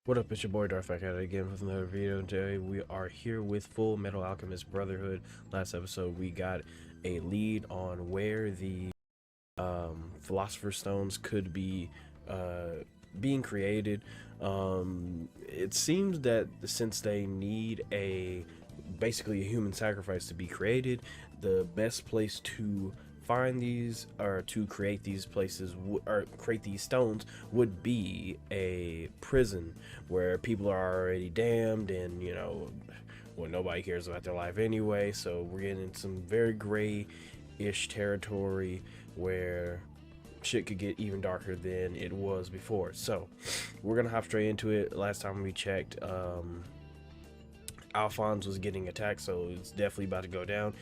What up, it's your boy Dvrth back at it again with another video. Today we are here with Fullmetal Alchemist Brotherhood. Last episode we got a lead on where the Philosopher's Stones could be being created. It seems that since they need basically a human sacrifice to be created, the best place to find these or to create these places or create these stones would be a prison where people are already damned, and well, nobody cares about their life anyway. So we're getting some very gray-ish territory where shit could get even darker than it was before. So we're gonna hop straight into it. Last time we checked, Alphonse was getting attacked, so it's definitely about to go down.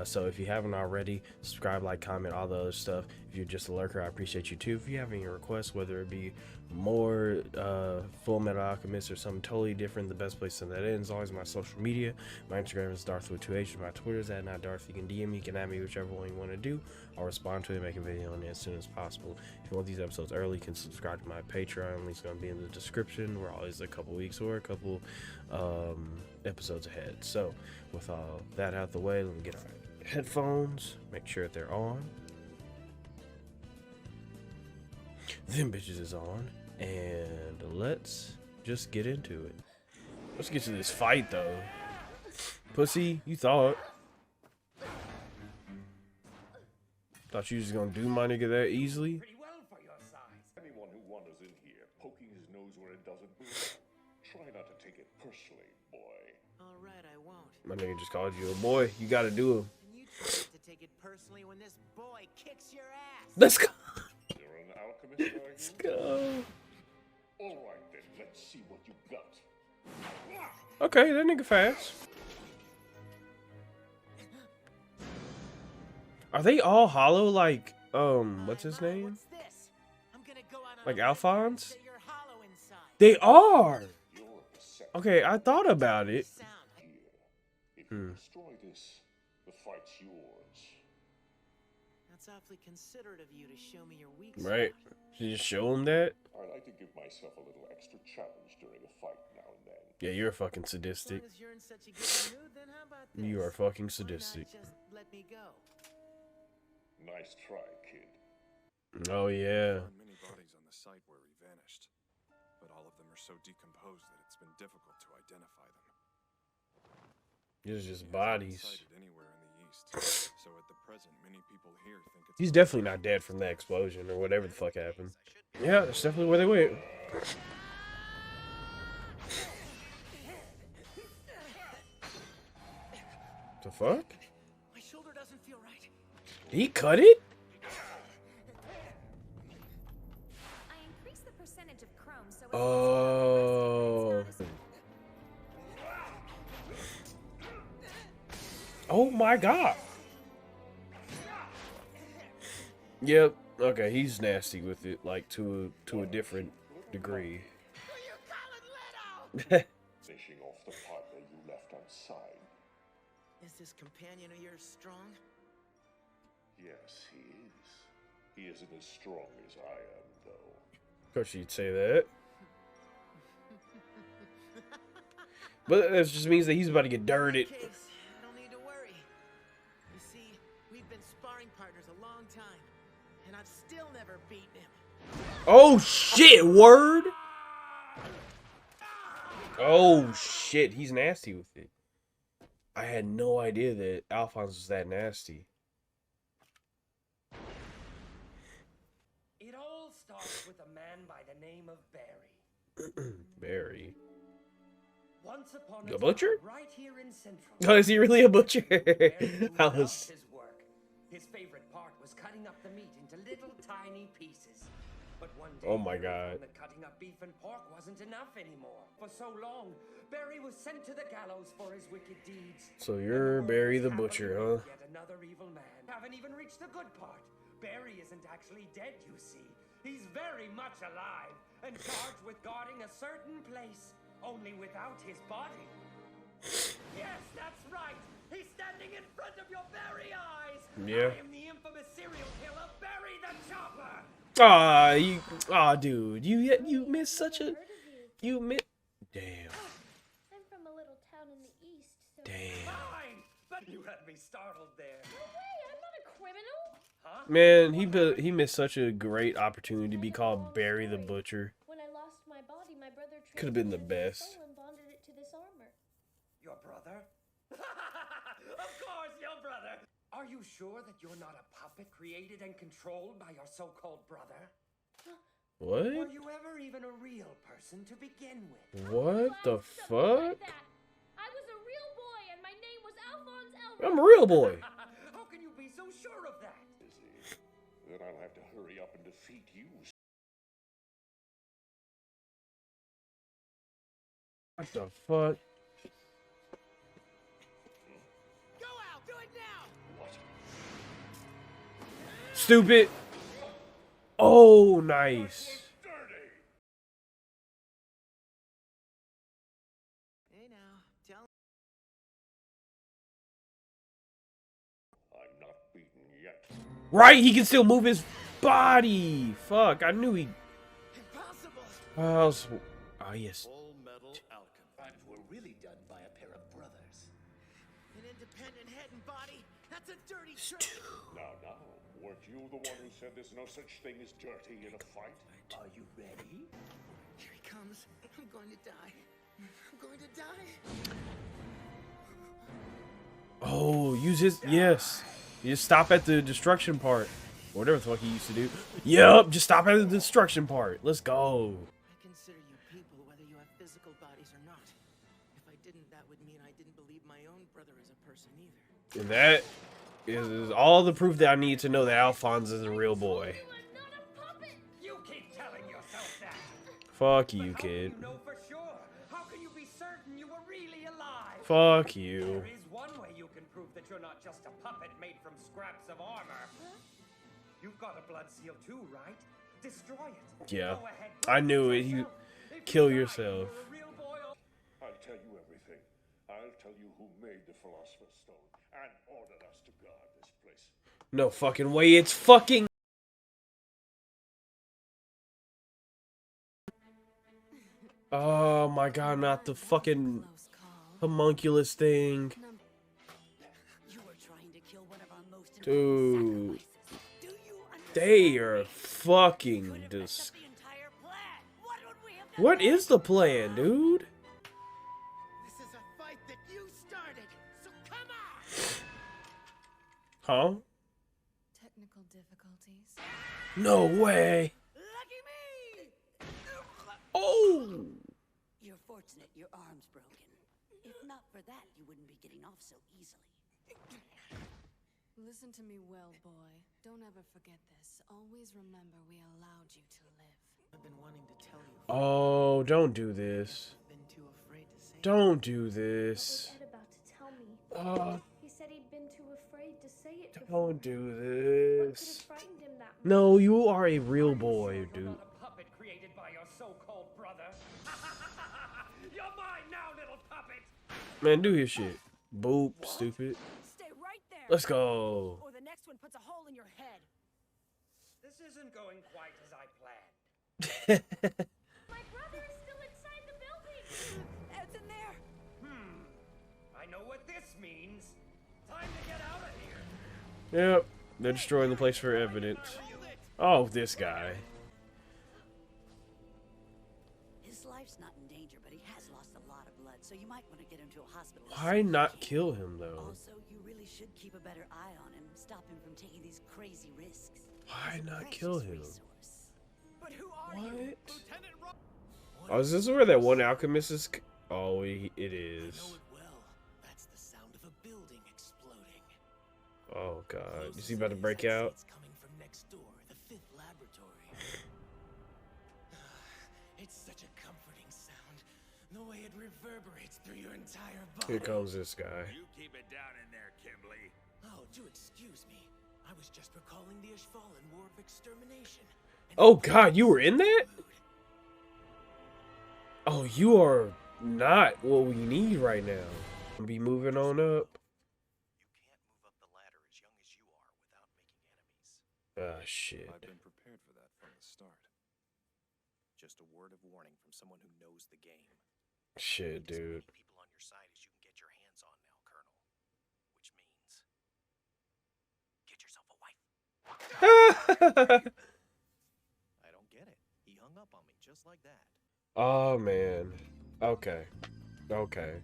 So if you haven't already, subscribe, like, comment, all the other stuff. If you're just a lurker, I appreciate you too. If you have any requests, whether it be more Fullmetal Alchemist or something totally different, the best place to send that in is always my social media. My Instagram is Dvrth with 2H's. My Twitter is @NotDarth. You can DM me, you can add me, whichever one you want to do. I'll respond to it, make a video on it as soon as possible. If you want these episodes early, you can subscribe to my Patreon. Link's going to be in the description. We're always a couple weeks or a couple episodes ahead. So with all that out the way, let me get our headphones, make sure that they're on. Them bitches is on, and let's just get into it. Let's get to this fight though. Pussy, you thought you was just gonna do my nigga that easily? Pretty well for your size. Anyone who wanders in here, poking his nose where it doesn't belong, try not to take it personally, boy. All right, I won't. My nigga just called you a boy. You gotta do him. And you try to take it personally when this boy kicks your ass. Let's go. You're an alchemist, are you? Let's go. All right then, let's see what you got. Okay, that nigga fast. Are they all hollow like what's his name? What's this? I'm gonna go out on Like a limb and Alphonse? say you're hollow inside. They are. You're perceptive. Okay, I thought about it. Sound. Here. If you destroy this, the fight's yours. That's awfully considerate of you to show me your weak Right. spot. You just show him that. I like to give myself a little extra challenge during a fight now and then. Yeah, you're fucking As sadistic. long as you're in such a good mood, then how about this? You are fucking Why not sadistic. just let me go? Nice try, kid. Oh yeah. Found many bodies on the site where he vanished, but all of them are so decomposed that it's been difficult to identify them. These are just He hasn't been bodies. sighted anywhere in the east, so at the present, many people here think it's He's definitely not dead from that explosion or whatever the fuck happened. Yeah, that's definitely where they went. The fuck? My shoulder doesn't feel right. He cut it? I increased the percentage of chrome so it's Oh. Oh my god. Yep. Okay, he's nasty with it, like to a different degree. Finishing off the partner you left outside. Is this companion of yours strong? Yes, he is. He isn't as strong as I am, though. Of course you'd say that. But that just means that he's about to get dirted. Case, I don't need to worry. You see, we've been sparring partners a long time, and I've still never beaten him. Oh shit, word? Oh shit, he's nasty with it. I had no idea that Alphonse was that nasty. It all starts with a man by the name of Barry. Barry. Once upon The a butcher? time, right here in Central. Oh, is he really a butcher? Barry I loved was... his work. His favorite part was cutting up the meat into little tiny pieces. But one day, Oh my Barry God. found that cutting up beef and pork wasn't enough anymore. For so long, Barry was sent to the gallows for his wicked deeds. So And you're world Barry was the happily butcher, with huh? Yet another evil man. Haven't even reached the good part. Barry isn't actually dead, you see. He's very much alive and charged with guarding a certain place, only without his body. Yes, that's right. He's standing in front of your very eyes. Yeah. I am the infamous serial killer, Barry the Chopper. Aw, dude, you missed such a... You mi- Damn. I'm from a little town in the east, so... Damn. Fine, but you had me startled there. No way, I'm not a criminal! Huh? Man, he missed such a great opportunity to be called Barry the Butcher. When I lost my body, my brother Could have been the transformed into my best. soul and bonded it to this armor. Your brother? Of course, your brother! Are you sure that you're not a puppet created and controlled by your so-called brother? What? Were you ever even a real person to begin with? What the fuck? I was a real boy, and my name was Alphonse Elrond. I'm a real boy. How can you be so sure of that? Busy. Then I'll have to hurry up and defeat you. What the fuck? Go out! Do it now! What? Stupid. Oh, nice. Dirty! Hey now, tell I'm not beaten yet. Right, he can still move his body. Fuck, I knew he. impossible! Oh, yes. Fullmetal Alchemist. And we're really done by a pair of brothers. An independent head and body? That's a dirty trick! Now, weren't you the one who said there's no such thing as dirty in a fight? Are you ready? Here he comes. I'm going to die. I'm going to die. Oh, use his. Yes. You just stop at the destruction part. Whatever the fuck he used to do. Yup, just stop at the destruction part. Let's go. I consider you people whether you have physical bodies or not. If I didn't, that would mean I didn't believe my own brother as a person either. And that is all the proof that I need to know that Alphonse is a real boy. You are not a puppet! You keep telling yourself that. Fuck you, How kid. can you know for sure? How can you be certain you were really alive? Fuck you. There is one way you can prove that you're not just a puppet made from scraps of armor. You've got a blood seal too, right? Destroy it. Yeah. Go ahead, I prove knew it it. You yourself. If kill die, yourself. you're a real boy. I'll tell you everything. I'll tell you who made the Philosopher's Stone and ordered us to guard this place. No fucking way. It's fucking. Oh my god, not the fucking Close call. homunculus thing. You were trying to kill one of our most Dude. sacrifices. Do you understand They are me? fucking Could have messed dis. up the entire plan. What would we have done? What is the plan, dude? This is a fight that you started, so come on! Huh? Technical difficulties. No way. Lucky me! Oh. You're fortunate your arm's broken. If not for that, you wouldn't be getting off so easily. Listen to me well, boy. Don't ever forget this. Always remember we allowed you to live. I've been wanting to tell you. Oh, don't do this. I've been too afraid to say. Don't do What was this. Ed about to tell me? Oh, He said he'd been too afraid to say it before. don't do What could have this. frightened him that much? No, you are a real Are you boy, sure dude. You're not a puppet created by your so-called brother. You're mine now, little puppet. Man, do your shit. Boop, stupid. Stay right there. Let's go. Or the next one puts a hole in your head. This isn't going quite as I planned. My brother is still inside the building! Ed's in there. I know what this means. Time to get out of here. Yep, they're destroying the place for evidence. Oh, this guy. His life's not in danger, but he has lost a lot of blood, so you might want to get him to a hospital. as Why soon as not you can. kill him, though? Also, you really should keep a better eye on him. Stop him from taking these crazy risks. Why He's a not precious kill him? resource. But who are What? you? Lieutenant Ro- Oh, is this where that one alchemist is? Oh, it I is. know it well. That's the sound of a building exploding. Oh, God. Is he Closest about to it is, break I'd say out? It's coming from next door, the fifth laboratory. It's such a comforting sound. The way it reverberates through your entire body. Here comes this guy. You keep it down in there, Kimberly. Oh, do excuse me. I was just recalling the Ishvalan War of Extermination. and Oh, the God, you were in that? mood. Oh, you are not what we need right now. Be moving on up. You can't move up the ladder as young as you are without making enemies. Ah, shit. I've been prepared for that from the start. Just a word of warning from someone who knows the game. Shit, As dude. many people on your side as you can get your hands on now, Colonel. Which means get yourself a wife. I don't get it. He hung up on me just like that. Oh man. Okay. Okay.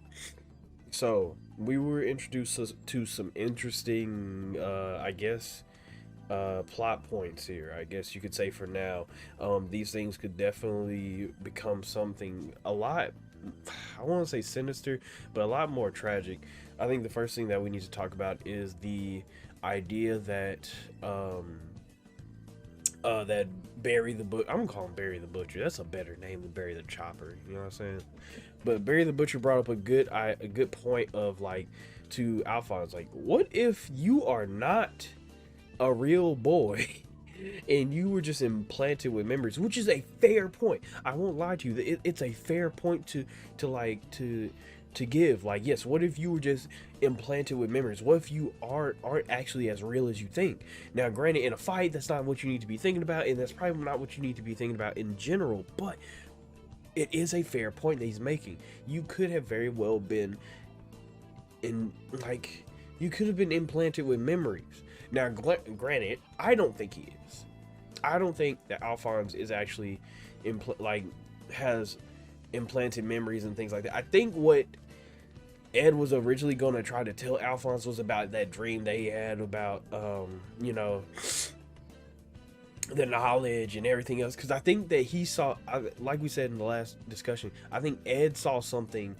So we were introduced to some interesting, I guess, plot points here. I guess you could say for now, these things could definitely become something a lot. I want to say sinister, but a lot more tragic. I think the first thing that we need to talk about is the idea that that Barry the Butcher, I'm gonna call him Barry the Butcher. That's a better name than Barry the Chopper. You know what I'm saying? But Barry the Butcher brought up a good point of like to Alphonse, like, what if you are not a real boy and you were just implanted with memories, which is a fair point. I won't lie to you. It's a fair point to give. Like, yes, what if you were just implanted with memories? What if you aren't actually as real as you think? Now, granted, in a fight, that's not what you need to be thinking about, and that's probably not what you need to be thinking about in general, but it is a fair point that he's making. You could have very well been you could have been implanted with memories. Now, granted, I don't think he is. I don't think that Alphonse is actually has implanted memories and things like that. I think what Ed was originally going to try to tell Alphonse was about that dream that he had about, you know, the knowledge and everything else. Because I think that he saw, like we said in the last discussion, I think Ed saw something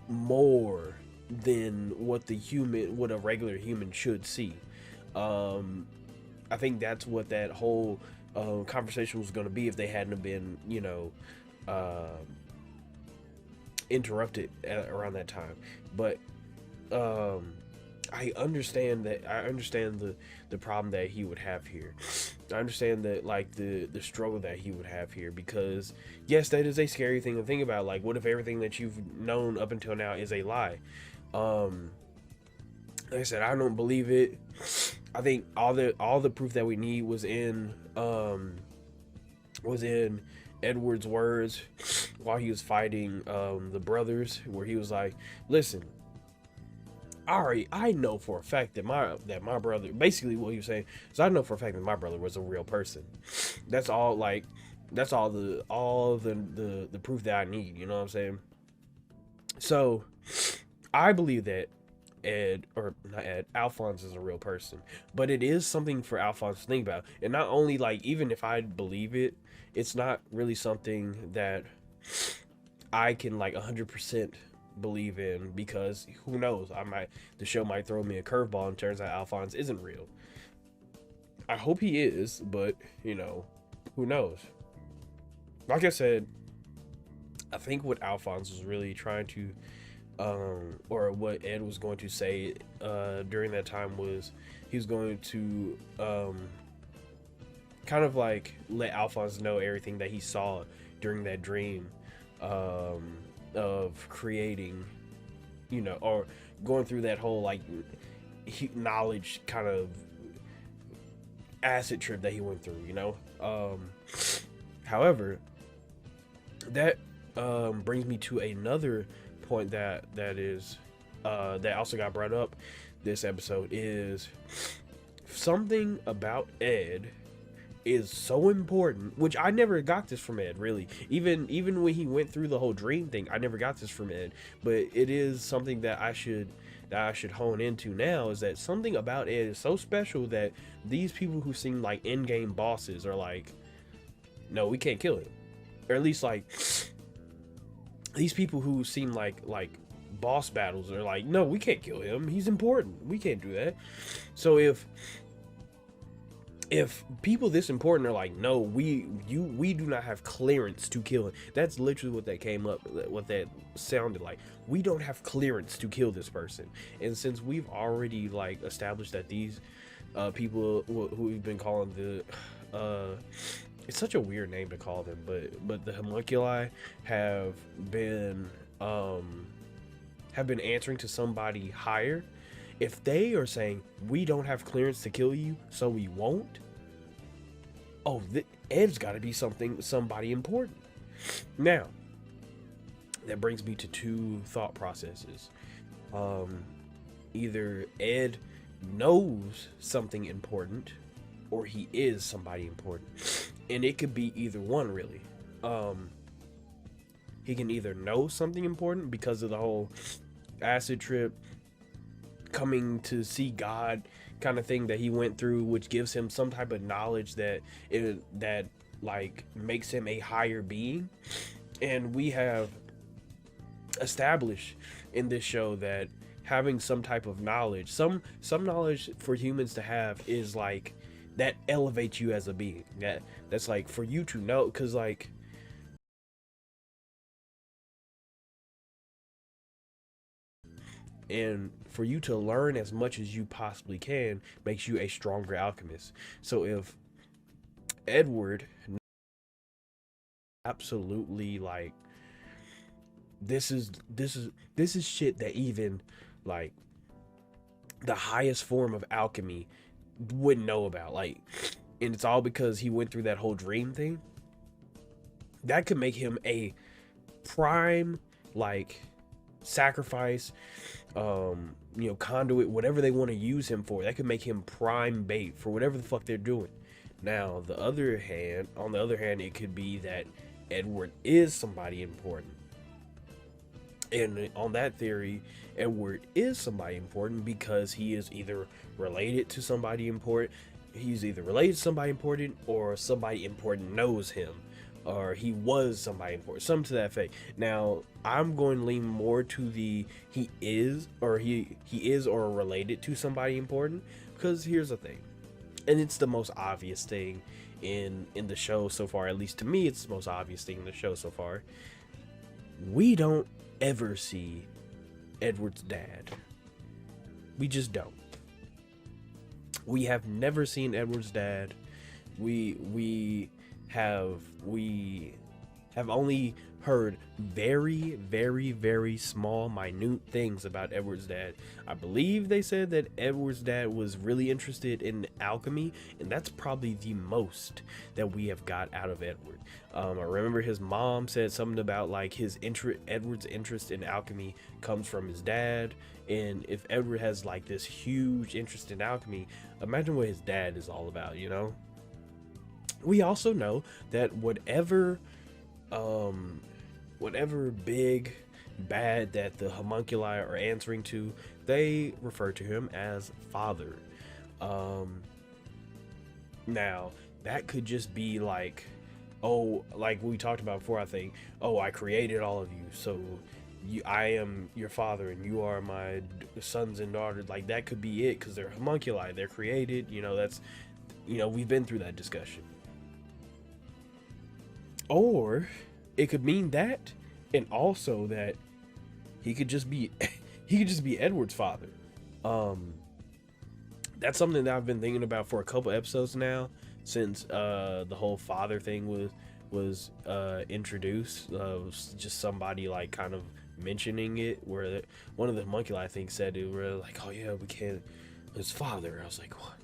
more than what a regular human should see. I think that's what that whole conversation was going to be if they hadn't been, you know, interrupted around that time. But I understand the problem that he would have here. I understand that, like, the struggle that he would have here, because yes, that is a scary thing to think about. Like, what if everything that you've known up until now is a lie? Like I said, I don't believe it. I think all the proof that we need was in Edward's words while he was fighting the brothers, where he was like, "Listen, I know for a fact that my brother," basically what he was saying is, "I know for a fact that my brother was a real person." That's all. Like, that's all the proof that I need. You know what I'm saying? So I believe that Alphonse is a real person, but it is something for Alphonse to think about. And not only, like, even if I believe it, it's not really something that I can, like, 100% believe in, because who knows, the show might throw me a curveball and turns out Alphonse isn't real. I hope he is, but, you know, who knows? Like I said, I think what Alphonse was really trying to or what Ed was going to say during that time was he was going to kind of like let Alphonse know everything that he saw during that dream of creating, you know, or going through that whole, like, knowledge kind of acid trip that he went through, you know. However, that brings me to another point that also got brought up this episode, is something about Ed is so important, which I never got this from Ed, really. Even when he went through the whole dream thing, I never got this from Ed, but it is something that I should hone into now, is that something about Ed is so special that these people who seem like in-game bosses are like, no, we can't kill him. Or at least, like, these people who seem like boss battles are like, no, we can't kill him, he's important, we can't do that. So if people this important are like, no, we do not have clearance to kill him, that's literally what that sounded like. We don't have clearance to kill this person. And since we've already, like, established that these people who we've been calling it's such a weird name to call them, but the homunculi have been answering to somebody higher. If they are saying, we don't have clearance to kill you, so we won't, Ed's got to be somebody important. Now, that brings me to two thought processes. Either Ed knows something important, or he is somebody important. And it could be either one, really. He can either know something important because of the whole acid trip, coming to see God kind of thing that he went through, which gives him some type of knowledge that like makes him a higher being. And we have established in this show that having some type of knowledge, some knowledge for humans to have, is like that elevates you as a being. That's like for you to know, because like and for you to learn as much as you possibly can makes you a stronger alchemist. So if Edward absolutely like this is shit that even like the highest form of alchemy wouldn't know about, like, and it's all because he went through that whole dream thing, that could make him a prime like sacrifice, conduit, whatever they want to use him for. That could make him prime bait for whatever the fuck they're doing. Now, on the other hand, it could be that Edward is somebody important. And on that theory, Edward is somebody important because he is either related to somebody important, or somebody important knows him, or he was somebody important, something to that effect. Now, I'm going to lean more to the he is or related to somebody important, because here's the thing, and it's the most obvious thing in the show so far. At least to me, it's the most obvious thing in the show so far. We don't ever see Edward's dad. We just don't. We have never seen Edward's dad. We have only heard very, very, very small, minute things about Edward's dad. I believe they said that Edward's dad was really interested in alchemy, and that's probably the most that we have got out of Edward. I remember his mom said something about like Edward's interest in alchemy comes from his dad, and if Edward has like this huge interest in alchemy, imagine what his dad is all about, you know? We also know that whatever big bad that the homunculi are answering to, they refer to him as father. Now that could just be like, oh, like we talked about before, I think, oh, I created all of you, so I am your father and you are my sons and daughters. Like that could be it, because they're homunculi, they're created, that's, we've been through that discussion. Or it could mean that, and also that he could just be Edward's father. That's something that I've been thinking about for a couple episodes now, since the whole father thing was introduced. Just somebody like kind of mentioning it, where one of the homunculi, I think, said it, were like, oh yeah, we can't, his father. I was like, what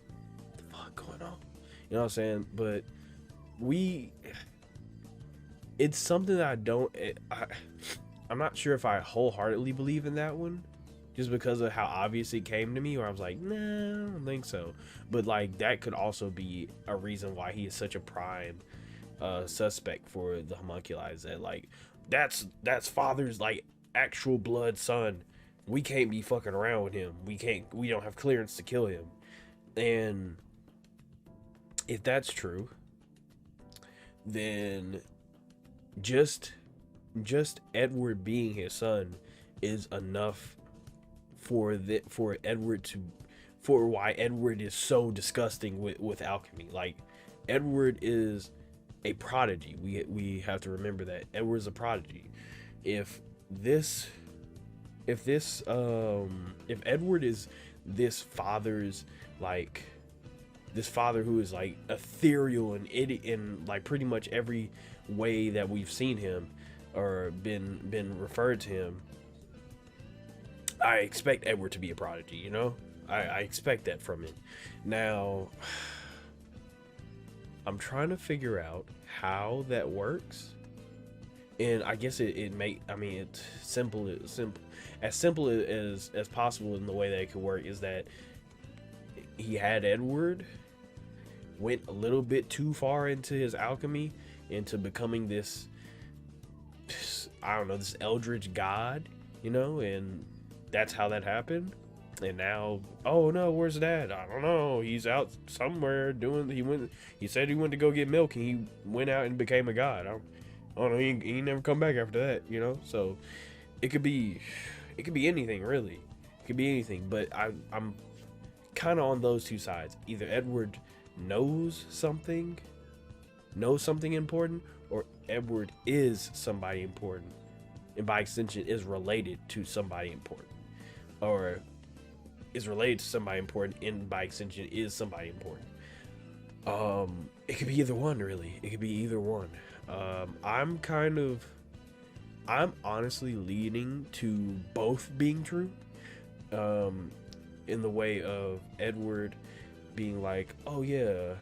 the fuck going on? You know what I'm saying? But it's something that I'm not sure if I wholeheartedly believe in that one, just because of how obvious it came to me, where I was like, nah, I don't think so. But like that could also be a reason why he is such a prime suspect for the homunculi, is that like that's father's like actual blood son. We can't be fucking around with him. We don't have clearance to kill him. And if that's true, then just Edward being his son is enough for why Edward is so disgusting with alchemy. Like, Edward is a prodigy. We have to remember that Edward's a prodigy. If Edward is this father's like this father who is like ethereal and in like pretty much every way that we've seen him or been referred to him, I expect Edward to be a prodigy, I expect that from him. Now, I'm trying to figure out how that works, And I guess it's simple as possible in the way that it could work is that he had Edward, went a little bit too far into his alchemy, into becoming this, I don't know, this eldritch god, you know, and that's how that happened. And now, oh no, where's Dad? I don't know. He's out somewhere doing. He said he went to go get milk, and he went out and became a god. I don't know. He never come back after that, you know. So it could be anything really. It could be anything. But I'm kind of on those two sides. Either Edward knows something important, or Edward is somebody important, and by extension is related to somebody important, or is related to somebody important and by extension is somebody important. It could be either one, really. It could be either one. I'm honestly leaning to both being true, in the way of Edward being like, oh yeah,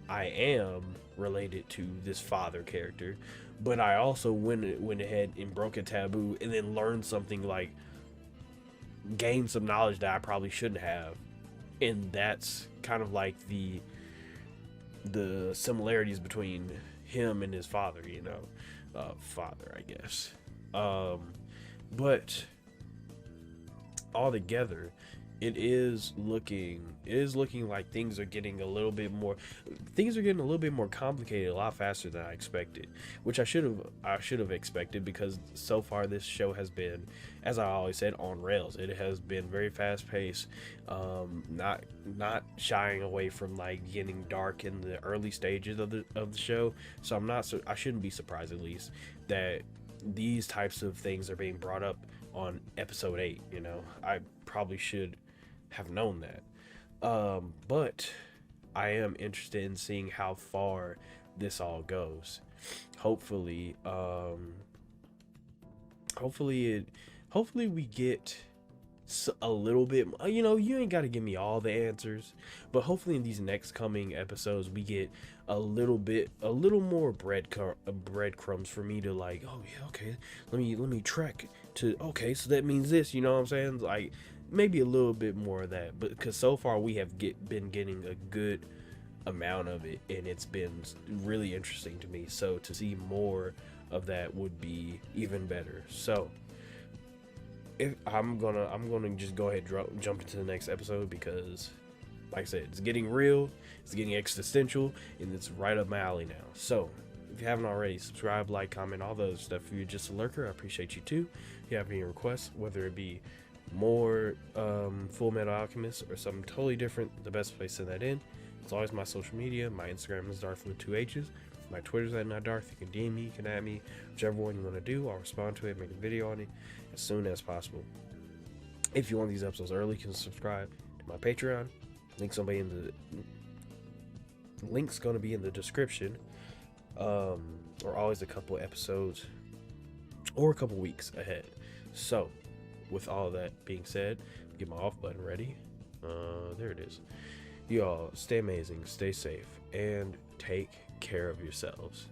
I am related to this father character, but I also went ahead and broke a taboo and then learned something, like gained some knowledge that I probably shouldn't have. And that's kind of like the similarities between him and his father, you know, I guess. But all together, it is looking like things are getting a little bit more complicated a lot faster than I expected, which I should have expected, because so far this show has been, as I always said, on rails. It has been very fast paced, not shying away from like getting dark in the early stages of the show. So I shouldn't be surprised, at least, that these types of things are being brought up on episode 8. You know, I probably should have known that, but I am interested in seeing how far this all goes. Hopefully we get a little bit, you know, you ain't got to give me all the answers, but hopefully in these next coming episodes we get a little more breadcrumbs for me to like, oh yeah, okay, let me trek to, okay, so that means this, you know what I'm saying? Like, maybe a little bit more of that, but because so far we have been getting a good amount of it, and it's been really interesting to me. So to see more of that would be even better. So if I'm gonna just go ahead and jump into the next episode, because like I said, it's getting real, it's getting existential, and it's right up my alley now. So if you haven't already, subscribe, like, comment, all those stuff. If you're just a lurker, I appreciate you too. If you have any requests, whether it be more Fullmetal Alchemist or something totally different, the best place to send that in is always my social media. My Instagram is Dvrth with 2 H's. My Twitter's at @Dvrth. You can DM me, you can at me, whichever one you want to do. I'll respond to it, make a video on it as soon as possible. If you want these episodes early, you can subscribe to my Patreon. Link's gonna be in the description. Or always a couple episodes or a couple weeks ahead. So with all that being said, get my off button ready. There it is. Y'all stay amazing, stay safe, and take care of yourselves.